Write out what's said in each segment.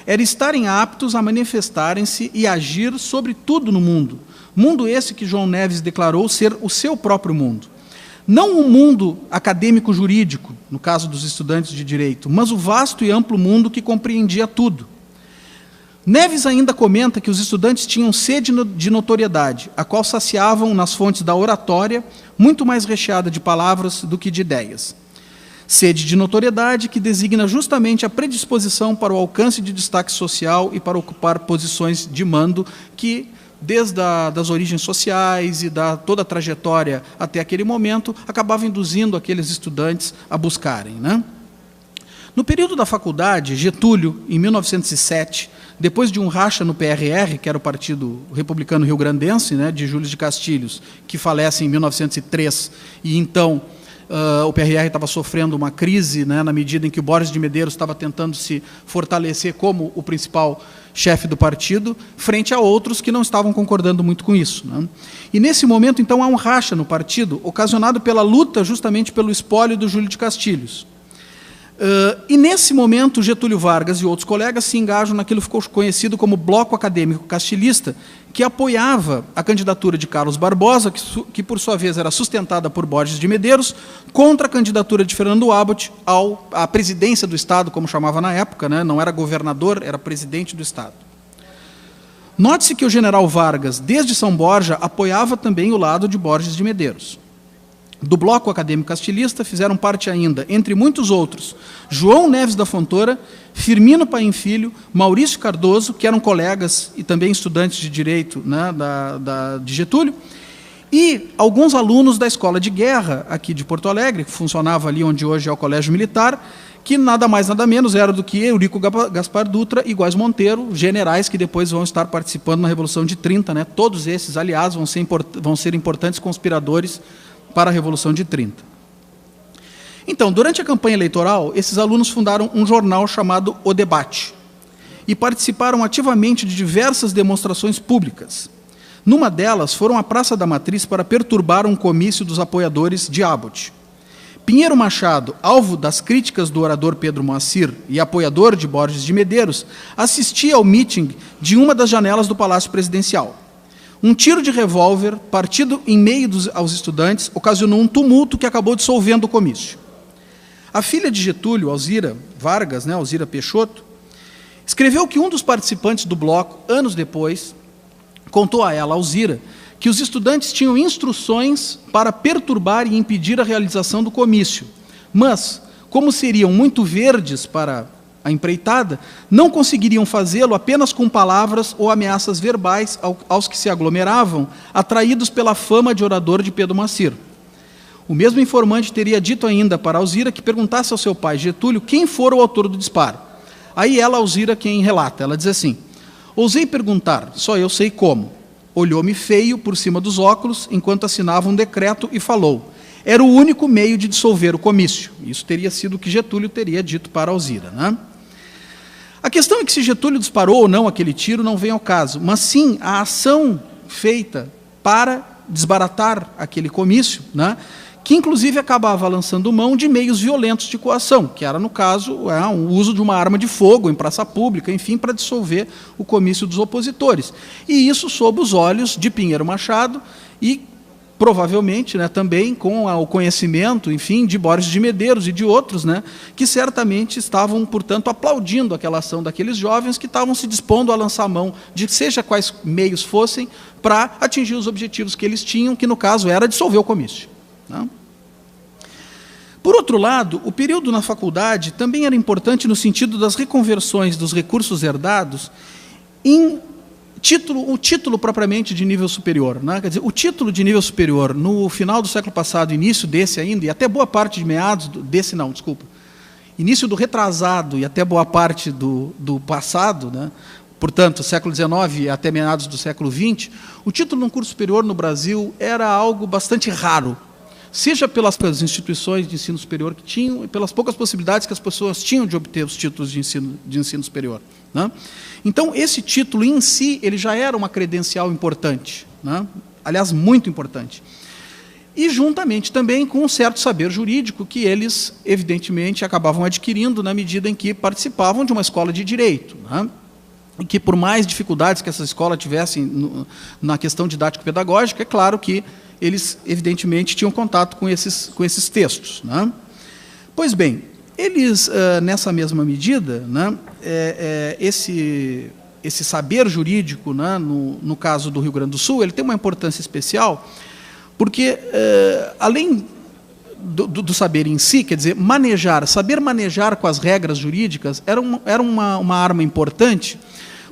era estarem aptos a manifestarem-se e agir sobre tudo no mundo. Mundo esse que João Neves declarou ser o seu próprio mundo. Não o mundo acadêmico-jurídico, no caso dos estudantes de direito, mas o vasto e amplo mundo que compreendia tudo. Neves ainda comenta que os estudantes tinham sede de notoriedade, a qual saciavam nas fontes da oratória, muito mais recheada de palavras do que de ideias. Sede de notoriedade que designa justamente a predisposição para o alcance de destaque social e para ocupar posições de mando que, desde das origens sociais e toda a trajetória até aquele momento, acabava induzindo aqueles estudantes a buscarem, né? No período da faculdade, Getúlio, em 1907, depois de um racha no PRR, que era o Partido Republicano Rio-Grandense, né, de Júlio de Castilhos, que falece em 1903, e então o PRR estava sofrendo uma crise, né, na medida em que o Borges de Medeiros estava tentando se fortalecer como o principal chefe do partido, frente a outros que não estavam concordando muito com isso, né? E nesse momento, então, há um racha no partido, ocasionado pela luta justamente pelo espólio do Júlio de Castilhos. E nesse momento, Getúlio Vargas e outros colegas se engajam naquilo que ficou conhecido como Bloco Acadêmico Castilhista, que apoiava a candidatura de Carlos Barbosa, que por sua vez era sustentada por Borges de Medeiros, contra a candidatura de Fernando Abbott à presidência do Estado, como chamava na época, né? Não era governador, era presidente do Estado. Note-se que o general Vargas, desde São Borja, apoiava também o lado de Borges de Medeiros. Do Bloco Acadêmico Castilhista fizeram parte ainda, entre muitos outros, João Neves da Fontoura, Firmino Paim Filho, Maurício Cardoso, que eram colegas e também estudantes de Direito, né, de Getúlio, e alguns alunos da Escola de Guerra, aqui de Porto Alegre, que funcionava ali onde hoje é o Colégio Militar, que nada mais nada menos era do que Eurico Gaspar Dutra e Góes Monteiro, generais que depois vão estar participando na Revolução de 30. Né? Todos esses, aliás, vão ser importantes conspiradores para a Revolução de 30. Então, durante a campanha eleitoral, esses alunos fundaram um jornal chamado O Debate e participaram ativamente de diversas demonstrações públicas. Numa delas, foram à Praça da Matriz para perturbar um comício dos apoiadores de Abbott. Pinheiro Machado, alvo das críticas do orador Pedro Moacir e apoiador de Borges de Medeiros, assistia ao meeting de uma das janelas do Palácio Presidencial. Um tiro de revólver, partido em meio aos estudantes, ocasionou um tumulto que acabou dissolvendo o comício. A filha de Getúlio, Alzira Vargas, né, Alzira Peixoto, escreveu que um dos participantes do bloco, anos depois, contou a ela, Alzira, que os estudantes tinham instruções para perturbar e impedir a realização do comício, mas, como seriam muito verdes para a empreitada, não conseguiriam fazê-lo apenas com palavras ou ameaças verbais aos que se aglomeravam, atraídos pela fama de orador de Pedro Moacir. O mesmo informante teria dito ainda para Alzira que perguntasse ao seu pai, Getúlio, quem fora o autor do disparo. Aí ela, Alzira, quem relata, ela diz assim, ousei perguntar, só eu sei como. Olhou-me feio por cima dos óculos, enquanto assinava um decreto e falou, era o único meio de dissolver o comício. Isso teria sido o que Getúlio teria dito para Alzira, né? A questão é que se Getúlio disparou ou não aquele tiro não vem ao caso, mas sim a ação feita para desbaratar aquele comício, né, que inclusive acabava lançando mão de meios violentos de coação, que era, no caso, o uso de uma arma de fogo em praça pública, enfim, para dissolver o comício dos opositores. E isso sob os olhos de Pinheiro Machado e, provavelmente, né, também com o conhecimento, enfim, de Borges de Medeiros e de outros, né, que certamente estavam, portanto, aplaudindo aquela ação daqueles jovens que estavam se dispondo a lançar mão de seja quais meios fossem para atingir os objetivos que eles tinham, que no caso era dissolver o comício. Não? Por outro lado, o período na faculdade também era importante no sentido das reconversões dos recursos herdados em o título propriamente de nível superior, né? Quer dizer, o título de nível superior no final do século passado, início desse ainda, e até boa parte de meados desse não, desculpa, início do retrasado e até boa parte do passado, né? Portanto, século XIX até meados do século XX, o título de um curso superior no Brasil era algo bastante raro, seja pelas instituições de ensino superior que tinham e pelas poucas possibilidades que as pessoas tinham de obter os títulos de ensino superior, né? Então, esse título em si, ele já era uma credencial importante, né? Aliás, muito importante. e juntamente também com um certo saber jurídico que eles, evidentemente, acabavam adquirindo na medida em que participavam de uma escola de direito, né? E que, por mais dificuldades que essa escola tivesse na questão didático-pedagógica, é claro que eles, evidentemente, tinham contato com esses textos, né? Pois bem, eles, nessa mesma medida, né, esse saber jurídico, né, no caso do Rio Grande do Sul, ele tem uma importância especial, porque, além do saber em si, quer dizer, saber manejar com as regras jurídicas era uma arma importante,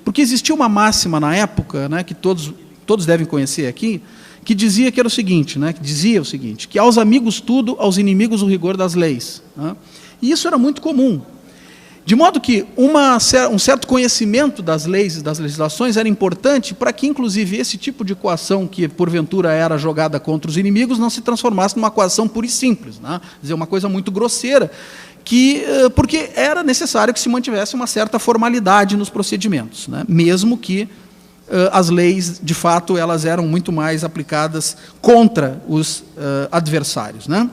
porque existia uma máxima na época, né, que todos devem conhecer aqui, que dizia que era o seguinte, né, que aos amigos tudo, aos inimigos o rigor das leis, né? E isso era muito comum. De modo que um certo conhecimento das leis e das legislações era importante para que, inclusive, esse tipo de coação que, porventura, era jogada contra os inimigos não se transformasse numa coação pura e simples, né? Quer dizer, uma coisa muito grosseira, porque era necessário que se mantivesse uma certa formalidade nos procedimentos, né? Mesmo que as leis, de fato, elas eram muito mais aplicadas contra os adversários, né?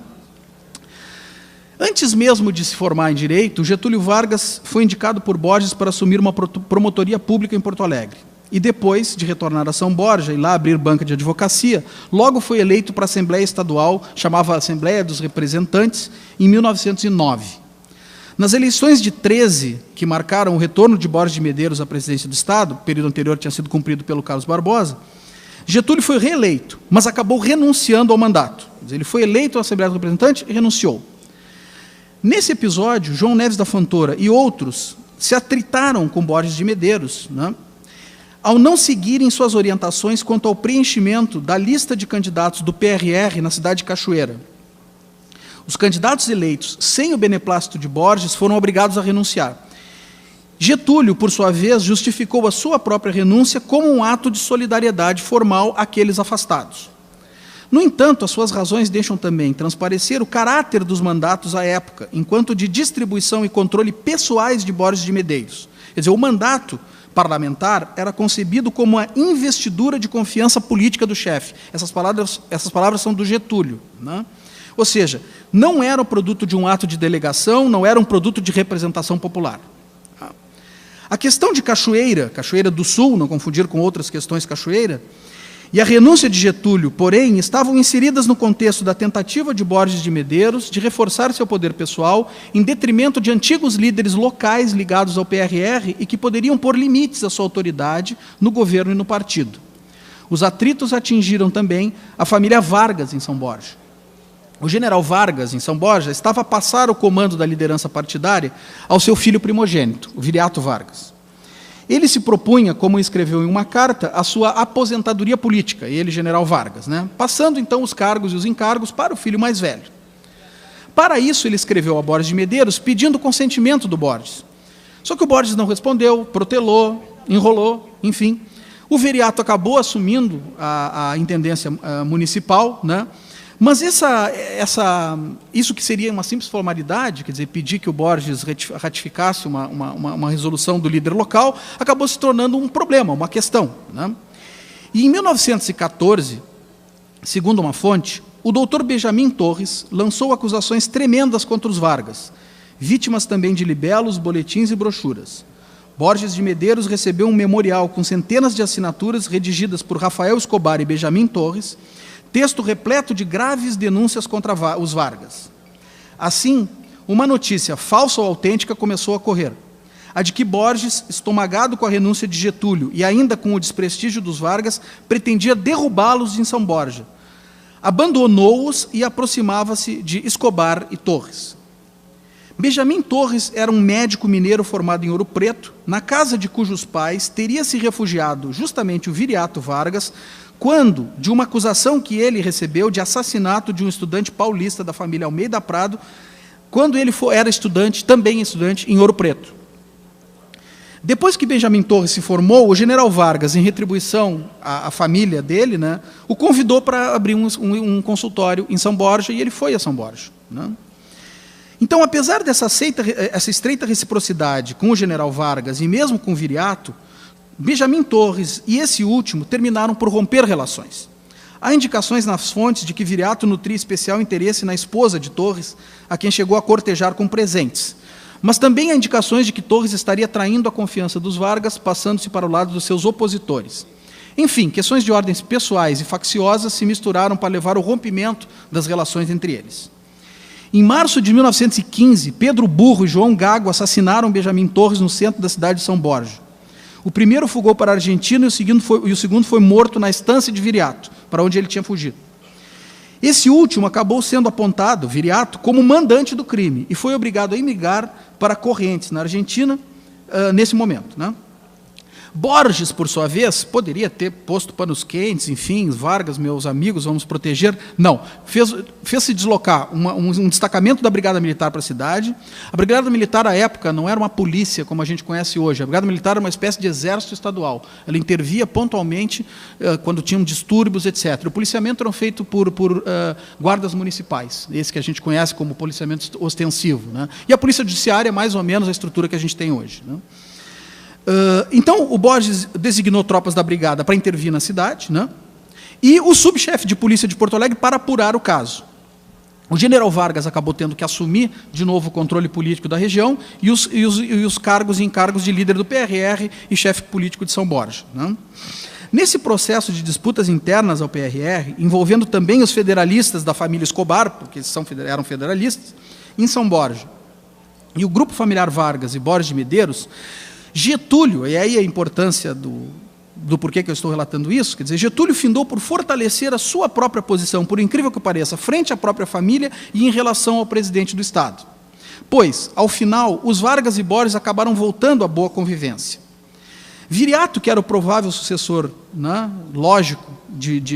Antes mesmo de se formar em Direito, Getúlio Vargas foi indicado por Borges para assumir uma promotoria pública em Porto Alegre. E depois de retornar a São Borja e lá abrir banca de advocacia, logo foi eleito para a Assembleia Estadual, chamava Assembleia dos Representantes, em 1909. Nas eleições de 13, que marcaram o retorno de Borges de Medeiros à presidência do Estado, o período anterior tinha sido cumprido pelo Carlos Barbosa, Getúlio foi reeleito, mas acabou renunciando ao mandato. Ele foi eleito à Assembleia dos Representantes e renunciou. Nesse episódio, João Neves da Fontoura e outros se atritaram com Borges de Medeiros, né, ao não seguirem suas orientações quanto ao preenchimento da lista de candidatos do PRR na cidade de Cachoeira. Os candidatos eleitos sem o beneplácito de Borges foram obrigados a renunciar. Getúlio, por sua vez, justificou a sua própria renúncia como um ato de solidariedade formal àqueles afastados. No entanto, as suas razões deixam também transparecer o caráter dos mandatos à época, enquanto de distribuição e controle pessoais de Borges de Medeiros. Quer dizer, o mandato parlamentar era concebido como a investidura de confiança política do chefe. Essas palavras são do Getúlio, né? Ou seja, não era o produto de um ato de delegação, não era um produto de representação popular. A questão de Cachoeira do Sul, não confundir com outras questões Cachoeira, e a renúncia de Getúlio, porém, estavam inseridas no contexto da tentativa de Borges de Medeiros de reforçar seu poder pessoal em detrimento de antigos líderes locais ligados ao PRR e que poderiam pôr limites à sua autoridade no governo e no partido. Os atritos atingiram também a família Vargas em São Borja. O general Vargas, em São Borja, estava a passar o comando da liderança partidária ao seu filho primogênito, o Viriato Vargas. Ele se propunha, como escreveu em uma carta, a sua aposentadoria política, ele, general Vargas, né? Passando então os cargos e os encargos para o filho mais velho. Para isso, ele escreveu a Borges de Medeiros pedindo o consentimento do Borges. Só que o Borges não respondeu, protelou, enrolou, enfim. O Viriato acabou assumindo a intendência municipal, né? Mas isso que seria uma simples formalidade, quer dizer, pedir que o Borges ratificasse uma resolução do líder local, acabou se tornando um problema, uma questão, né? E em 1914, segundo uma fonte, o doutor Benjamin Torres lançou acusações tremendas contra os Vargas, vítimas também de libelos, boletins e brochuras. Borges de Medeiros recebeu um memorial com centenas de assinaturas redigidas por Rafael Escobar e Benjamin Torres, texto repleto de graves denúncias contra os Vargas. Assim, uma notícia falsa ou autêntica começou a correr. A de que Borges, estomagado com a renúncia de Getúlio e ainda com o desprestígio dos Vargas, pretendia derrubá-los em São Borja. Abandonou-os e aproximava-se de Escobar e Torres. Benjamin Torres era um médico mineiro formado em Ouro Preto, na casa de cujos pais teria se refugiado justamente o Viriato Vargas, quando, de uma acusação que ele recebeu de assassinato de um estudante paulista da família Almeida Prado, quando ele era estudante, também estudante, em Ouro Preto. Depois que Benjamin Torres se formou, o general Vargas, em retribuição à família dele, né, o convidou para abrir um consultório em São Borja, e ele foi a São Borja, né? Então, apesar essa estreita reciprocidade com o general Vargas e mesmo com o Viriato, Benjamin Torres e esse último terminaram por romper relações. há indicações nas fontes de que Viriato nutria especial interesse na esposa de Torres, a quem chegou a cortejar com presentes. Mas também há indicações de que Torres estaria traindo a confiança dos Vargas, passando-se para o lado dos seus opositores. Enfim, questões de ordens pessoais e facciosas se misturaram para levar ao rompimento das relações entre eles. Em março de 1915, Pedro Burro e João Gago assassinaram Benjamin Torres no centro da cidade de São Borja. O primeiro fugou para a Argentina e o segundo foi morto na estância de Viriato, para onde ele tinha fugido. Esse último acabou sendo apontado, Viriato, como mandante do crime e foi obrigado a emigrar para Corrientes, na Argentina, nesse momento, né? Borges, por sua vez, poderia ter posto panos quentes, enfim, Vargas, meus amigos, vamos proteger. Não, fez-se deslocar um destacamento da Brigada Militar para a cidade. A Brigada Militar, à época, não era uma polícia como a gente conhece hoje. A Brigada Militar era uma espécie de exército estadual. Ela intervia pontualmente quando tinham distúrbios, etc. O policiamento era feito por guardas municipais, esse que a gente conhece como policiamento ostensivo, né? E a Polícia Judiciária é mais ou menos a estrutura que a gente tem hoje, né? Então, o Borges designou tropas da brigada para intervir na cidade, né? E o subchefe de polícia de Porto Alegre para apurar o caso. O general Vargas acabou tendo que assumir de novo o controle político da região e os cargos e encargos de líder do PRR e chefe político de São Borja, né? Nesse processo de disputas internas ao PRR, envolvendo também os federalistas da família Escobar, porque eles eram federalistas, em São Borja, e o grupo familiar Vargas e Borges de Medeiros, Getúlio, e aí a importância do porquê que eu estou relatando isso, quer dizer, Getúlio findou por fortalecer a sua própria posição, por incrível que pareça, frente à própria família e em relação ao presidente do Estado. Pois, ao final, os Vargas e Borges acabaram voltando à boa convivência. Viriato, que era o provável sucessor, né, lógico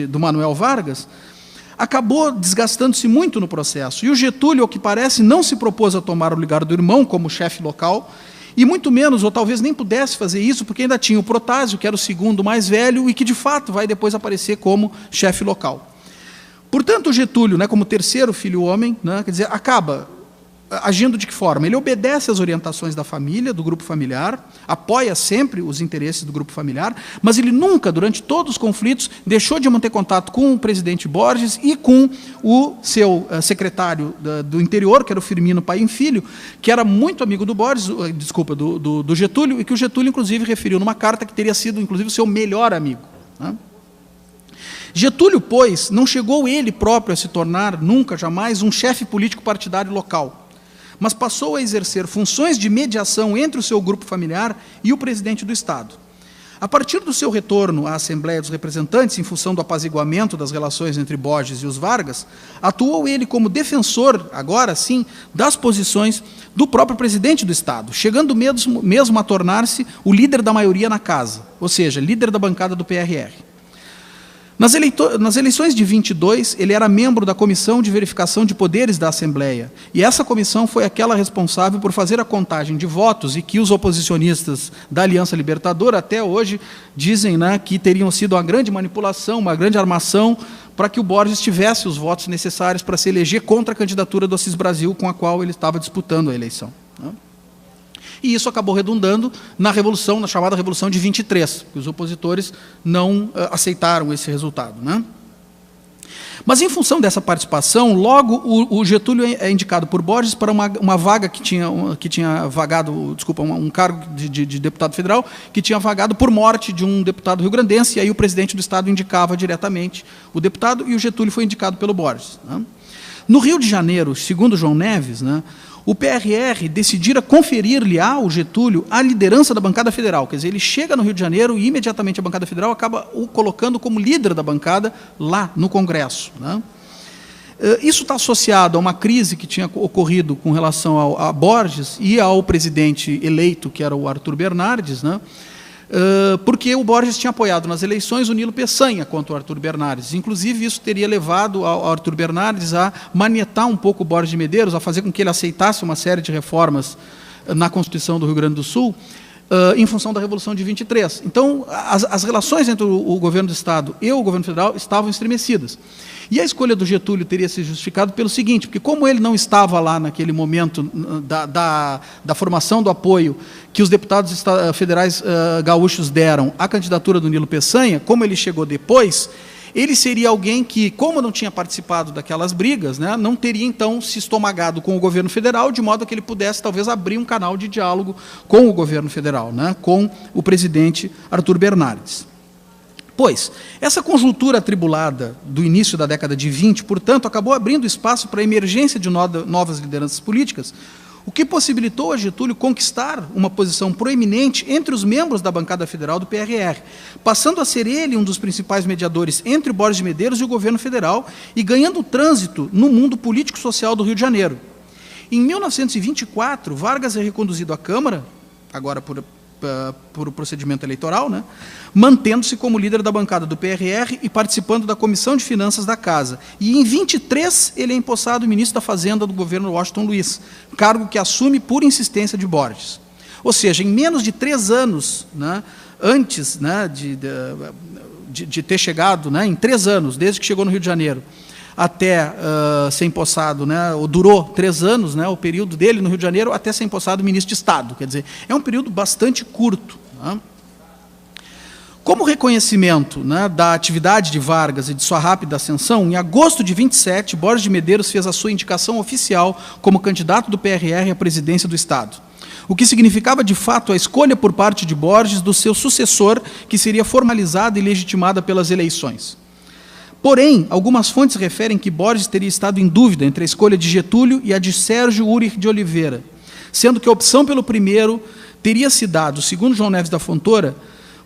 do Manuel Vargas, acabou desgastando-se muito no processo. E o Getúlio, ao que parece, não se propôs a tomar o lugar do irmão como chefe local, e muito menos, ou talvez nem pudesse fazer isso, porque ainda tinha o Protásio, que era o segundo mais velho, e que, de fato, vai depois aparecer como chefe local. Portanto, o Getúlio, né, como terceiro filho homem, né, quer dizer, acaba agindo de que forma? Ele obedece às orientações da família, do grupo familiar, apoia sempre os interesses do grupo familiar, mas ele nunca, durante todos os conflitos, deixou de manter contato com o presidente Borges e com o seu secretário do interior, que era o Firmino Paim Filho, que era muito amigo do Borges, desculpa, do Getúlio, e que o Getúlio, inclusive, referiu numa carta que teria sido, inclusive, o seu melhor amigo, né? Getúlio, pois, não chegou ele próprio a se tornar, nunca, jamais, um chefe político partidário local, mas passou a exercer funções de mediação entre o seu grupo familiar e o presidente do Estado. A partir do seu retorno à Assembleia dos Representantes, em função do apaziguamento das relações entre Borges e os Vargas, atuou ele como defensor, agora sim, das posições do próprio presidente do Estado, chegando mesmo a tornar-se o líder da maioria na casa, ou seja, líder da bancada do PRR. Nas eleições de 22, ele era membro da Comissão de Verificação de Poderes da Assembleia, e essa comissão foi aquela responsável por fazer a contagem de votos e que os oposicionistas da Aliança Libertadora, até hoje, dizem, né, que teriam sido uma grande manipulação, uma grande armação, para que o Borges tivesse os votos necessários para se eleger contra a candidatura do Assis Brasil, com a qual ele estava disputando a eleição, né? E isso acabou redundando na revolução, na chamada Revolução de 23, que os opositores não aceitaram esse resultado, né? Mas, em função dessa participação, logo o Getúlio é indicado por Borges para uma vaga que tinha vagado, desculpa, um cargo de deputado federal, que tinha vagado por morte de um deputado rio-grandense, e aí o presidente do Estado indicava diretamente o deputado, e o Getúlio foi indicado pelo Borges, né? No Rio de Janeiro, segundo João Neves, né, o PRR decidira conferir-lhe ao Getúlio a liderança da bancada federal. Quer dizer, ele chega no Rio de Janeiro e imediatamente a bancada federal acaba o colocando como líder da bancada lá no Congresso, né? Isso está associado a uma crise que tinha ocorrido com relação a Borges e ao presidente eleito, que era o Arthur Bernardes, né? Porque o Borges tinha apoiado nas eleições o Nilo Peçanha contra o Arthur Bernardes. Inclusive, isso teria levado ao Arthur Bernardes a manietar um pouco o Borges de Medeiros, a fazer com que ele aceitasse uma série de reformas na Constituição do Rio Grande do Sul, em função da Revolução de 23. Então, as relações entre o governo do Estado e o governo federal estavam estremecidas. E a escolha do Getúlio teria se justificado pelo seguinte, porque como ele não estava lá naquele momento da formação do apoio que os deputados federais gaúchos deram à candidatura do Nilo Peçanha, como ele chegou depois, ele seria alguém que, como não tinha participado daquelas brigas, né, não teria, então, se estomagado com o governo federal, de modo que ele pudesse, talvez, abrir um canal de diálogo com o governo federal, né, com o presidente Arthur Bernardes. Pois, essa conjuntura atribulada do início da década de 20, portanto, acabou abrindo espaço para a emergência de novas lideranças políticas, o que possibilitou a Getúlio conquistar uma posição proeminente entre os membros da bancada federal do PRR, passando a ser ele um dos principais mediadores entre Borges de Medeiros e o governo federal e ganhando trânsito no mundo político-social do Rio de Janeiro. Em 1924, Vargas é reconduzido à Câmara, agora por procedimento eleitoral, né, mantendo-se como líder da bancada do PRR e participando da Comissão de Finanças da Casa. E em 23 ele é empossado ministro da Fazenda do governo Washington Luiz, cargo que assume por insistência de Borges. Ou seja, em menos de 3 anos, né, antes, né, de ter chegado, né, em 3 anos, desde que chegou no Rio de Janeiro, até ser empossado, né, ou durou 3 anos, né, o período dele no Rio de Janeiro, até ser empossado ministro de Estado. Quer dizer, é um período bastante curto. Né? Como reconhecimento, né, da atividade de Vargas e de sua rápida ascensão, em agosto de 27, Borges de Medeiros fez a sua indicação oficial como candidato do PRR à presidência do Estado, o que significava, de fato, a escolha por parte de Borges do seu sucessor, que seria formalizada e legitimada pelas eleições. Porém, algumas fontes referem que Borges teria estado em dúvida entre a escolha de Getúlio e a de Sérgio Ulrich de Oliveira, sendo que a opção pelo primeiro teria se dado, segundo João Neves da Fontoura,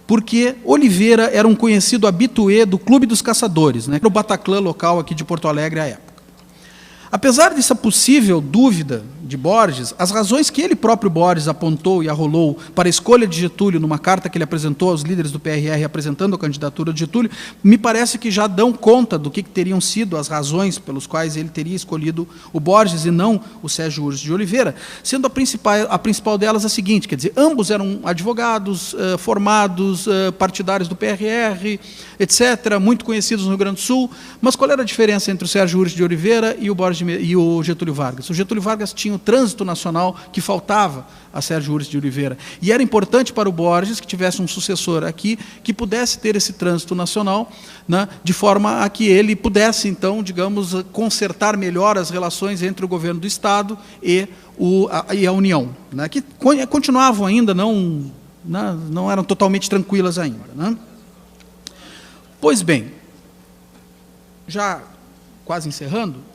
porque Oliveira era um conhecido habitué do Clube dos Caçadores, né, o Bataclan local aqui de Porto Alegre à época. Apesar dessa possível dúvida de Borges, as razões que ele próprio Borges apontou e arrolou para a escolha de Getúlio numa carta que ele apresentou aos líderes do PRR apresentando a candidatura de Getúlio, me parece que já dão conta do que teriam sido as razões pelas quais ele teria escolhido o Borges e não o Sérgio Ulrich de Oliveira, sendo a principal delas a seguinte, quer dizer, ambos eram advogados formados, partidários do PRR, etc., muito conhecidos no Rio Grande do Sul, mas qual era a diferença entre o Sérgio Ulrich de Oliveira e o Getúlio Vargas? O Getúlio Vargas tinha o trânsito nacional que faltava a Sérgio Ulrich de Oliveira. E era importante para o Borges que tivesse um sucessor aqui que pudesse ter esse trânsito nacional, né, de forma a que ele pudesse, então, digamos, consertar melhor as relações entre o governo do Estado e a União, né, que continuavam ainda, não eram totalmente tranquilas ainda. Né? Pois bem, já quase encerrando,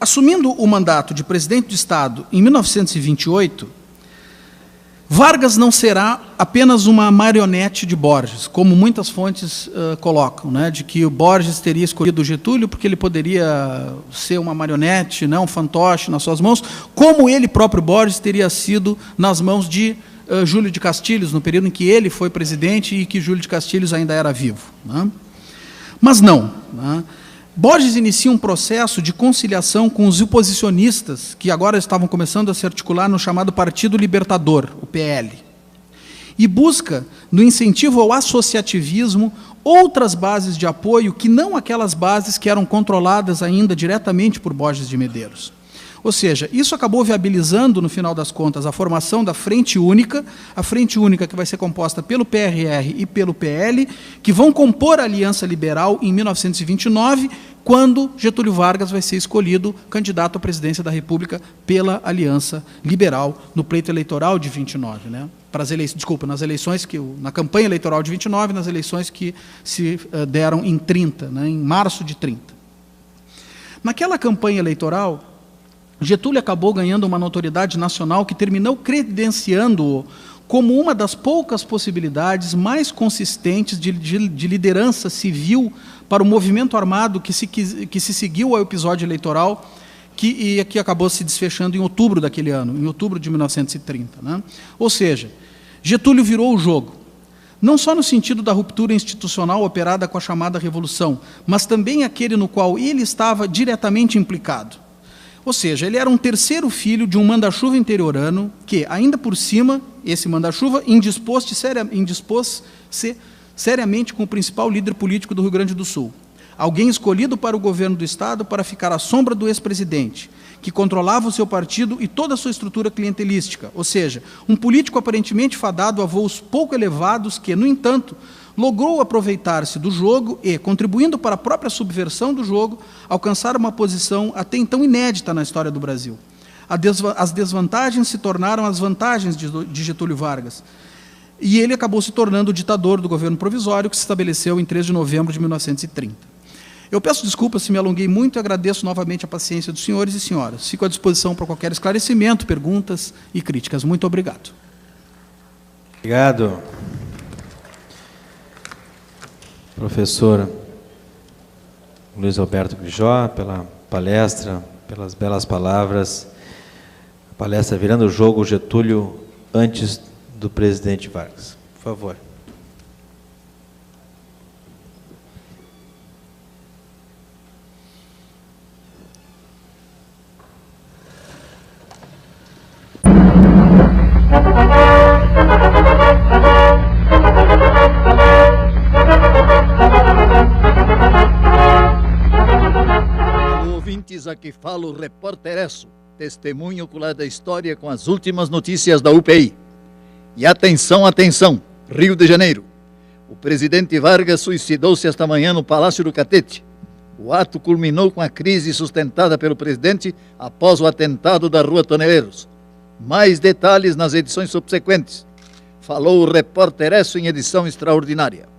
assumindo o mandato de presidente do Estado em 1928, Vargas não será apenas uma marionete de Borges, como muitas fontes colocam, né, de que o Borges teria escolhido o Getúlio porque ele poderia ser uma marionete, né, um fantoche nas suas mãos, como ele próprio Borges teria sido nas mãos de Júlio de Castilhos, no período em que ele foi presidente e que Júlio de Castilhos ainda era vivo. Né? Mas não. Né? Borges inicia um processo de conciliação com os oposicionistas, que agora estavam começando a se articular no chamado Partido Libertador, o PL, e busca, no incentivo ao associativismo, outras bases de apoio que não aquelas bases que eram controladas ainda diretamente por Borges de Medeiros. Ou seja, isso acabou viabilizando, no final das contas, a formação da Frente Única, a Frente Única que vai ser composta pelo PRR e pelo PL, que vão compor a Aliança Liberal em 1929, quando Getúlio Vargas vai ser escolhido candidato à presidência da República pela Aliança Liberal no pleito eleitoral de 29, né? Nas eleições na campanha eleitoral de 29, nas eleições que se deram em 30, né? Em março de 30. Naquela campanha eleitoral, Getúlio acabou ganhando uma notoriedade nacional que terminou credenciando-o como uma das poucas possibilidades mais consistentes de liderança civil para o movimento armado que se seguiu ao episódio eleitoral que acabou se desfechando em outubro daquele ano, em outubro de 1930. Né? Ou seja, Getúlio virou o jogo, não só no sentido da ruptura institucional operada com a chamada Revolução, mas também aquele no qual ele estava diretamente implicado. Ou seja, ele era um terceiro filho de um manda-chuva interiorano que, ainda por cima, esse manda-chuva indispôs-se seriamente com o principal líder político do Rio Grande do Sul. alguém escolhido para o governo do Estado para ficar à sombra do ex-presidente, que controlava o seu partido e toda a sua estrutura clientelística, ou seja, um político aparentemente fadado a voos pouco elevados que, no entanto, logrou aproveitar-se do jogo e, contribuindo para a própria subversão do jogo, alcançar uma posição até então inédita na história do Brasil. As desvantagens se tornaram as vantagens de Getúlio Vargas, e ele acabou se tornando o ditador do governo provisório, que se estabeleceu em 3 de novembro de 1930. Eu peço desculpas se me alonguei muito e agradeço novamente a paciência dos senhores e senhoras. Fico à disposição para qualquer esclarecimento, perguntas e críticas. Muito obrigado. Obrigado, professor Luiz Alberto Grijó, pela palestra, pelas belas palavras. A palestra Virando o Jogo, Getúlio antes do presidente Vargas. Por favor. Ouvintes, aqui fala o repórter Esso, testemunho ocular da história com as últimas notícias da UPI. E atenção, atenção, Rio de Janeiro. O presidente Vargas suicidou-se esta manhã no Palácio do Catete. O ato culminou com a crise sustentada pelo presidente após o atentado da Rua Toneleiros. Mais detalhes nas edições subsequentes. Falou o repórter Esso em edição extraordinária.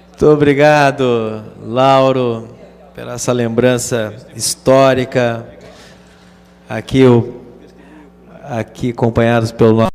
Muito obrigado, Lauro, pela essa lembrança histórica. Aqui acompanhados pelo